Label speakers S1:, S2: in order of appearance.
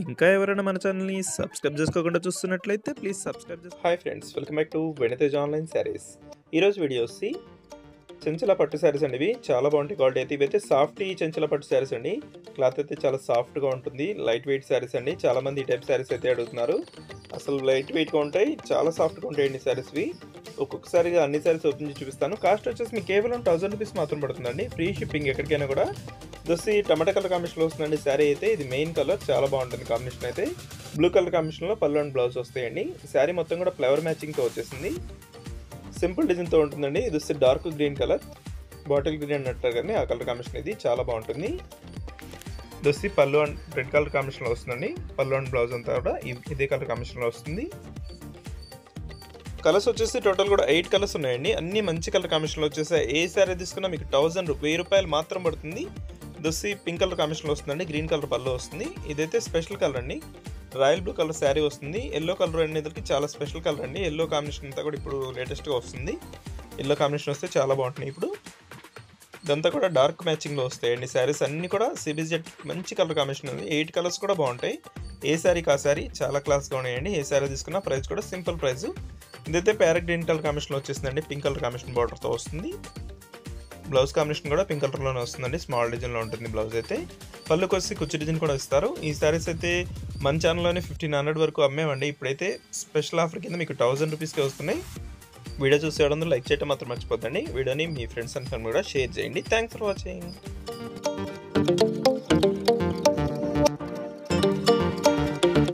S1: ఇంకా ఎవరైనా మన ఛానల్ని సబ్స్క్రైబ్ చేసుకోకుండా చూస్తున్నట్లయితే ప్లీజ్ సబ్స్క్రైబ్ చేసుకోండి.
S2: Hi friends, welcome back to వెనితేజ్ online saris. ఈరోజు వీడియో వచ్చి చెంచల పట్టు శారీస్ అండి. ఇవి చాలా బాగుంటాయి క్వాలిటీ అయితే. ఇవైతే సాఫ్ట్ చెంచల పట్టు శారీస్ అండి. క్లాత్ అయితే చాలా సాఫ్ట్గా ఉంటుంది. లైట్ వెయిట్ శారీస్ అండి. చాలామంది ఈ టైప్ శారీస్ అయితే అడుగుతున్నారు. అసలు లైట్ వెయిట్గా ఉంటాయి, చాలా సాఫ్ట్గా ఉంటాయండి శారీస్వి. ఒక్కొక్కసారిగా అన్ని శారీస్ ఓపెన్ చేసి చూపిస్తాను. కాస్ట్ వచ్చేసి మీకు కేవలం 1000 రూపీస్ మాత్రం పడుతుందండి. ఫ్రీ షిప్పింగ్ ఎక్కడికైనా కూడా. దోసి టమాటా కలర్ కాంబినేషన్లో వస్తుందండి శారీ అయితే. ఇది మెయిన్ కలర్, చాలా బాగుంటుంది కాంబినేషన్ అయితే. బ్లూ కలర్ కాంబినేషన్లో పళ్ళు అండ్ బ్లౌజ్ వస్తాయండి. శారీ మొత్తం కూడా ఫ్లవర్ మ్యాచింగ్తో వచ్చేసింది. సింపుల్ డిజైన్తో ఉంటుందండి. ఇది వస్తే dark green colour, bottle green అన్నట్టు కానీ ఆ కలర్ కాంబినేషన్ ఇది చాలా బాగుంటుంది. దోసి పళ్ళు అండ్ రెడ్ కలర్ కాంబినేషన్లో వస్తుందండి. పళ్ళు అండ్ బ్లౌజ్ అంతా కూడా ఇదే కలర్ కాంబినేషన్లో వస్తుంది. కలర్స్ వచ్చేసి టోటల్ కూడా 8 కలర్స్ ఉన్నాయండి. అన్ని మంచి కలర్ కాంబినేషన్లో వచ్చేసాయి. ఏ శారీ తీసుకున్నా మీకు 1000 రూపాయలు మాత్రం పడుతుంది. దోసి పింక్ కలర్ కాంబినేషన్లో వస్తుందండి. గ్రీన్ కలర్ పళ్ళు వస్తుంది. ఇదైతే స్పెషల్ కలర్ అండి. రాయల్ బ్లూ కలర్ శారీ వస్తుంది. ఎల్లో కలర్ అనేది చాలా స్పెషల్ కలర్ అండి. ఎల్లో కాంబినేషన్ అంతా కూడా ఇప్పుడు లేటెస్ట్గా వస్తుంది. ఎల్లో కాంబినేషన్ వస్తే చాలా బాగుంటుంది. ఇప్పుడు ఇదంతా కూడా డార్క్ మ్యాచింగ్లో వస్తాయండి. శారీస్ అన్నీ కూడా సిబిజెడ్ మంచి కలర్ కాంబినేషన్ ఉంది. 8 కలర్స్ కూడా బాగుంటాయి. ఏ శారీకి ఆ శారీ చాలా క్లాస్గా ఉన్నాయండి. ఏ శారీ తీసుకున్నా ప్రైస్ కూడా సింపుల్ ప్రైస్. ఇదైతే ప్యారెట్ గ్రీన్ కలర్ కాంబినేషన్లో వచ్చేసిందండి. పింక్ కలర్ కాంబినేషన్ బార్డర్తో వస్తుంది. బ్లౌజ్ కాంబినేషన్ కూడా పింక్ కలర్లోనే వస్తుందండి. స్మాల్ డిజైన్లో ఉంటుంది బ్లౌజ్ అయితే. పళ్ళుకి వచ్చి కుచ్చి డిజైన్ కూడా ఇస్తారు. ఈ శారీస్ అయితే మన ఛానల్లోనే 1500 వరకు అమ్మేవండి. ఇప్పుడైతే స్పెషల్ ఆఫర్ కింద మీకు 1000 రూపీస్కే వస్తున్నాయి. వీడియో చూసేయడం లైక్ చేయడం మాత్రం మర్చిపోద్దండి. వీడియోని మీ ఫ్రెండ్స్ అండ్ ఫ్యామిలీ కూడా షేర్ చేయండి. Thanks for watching.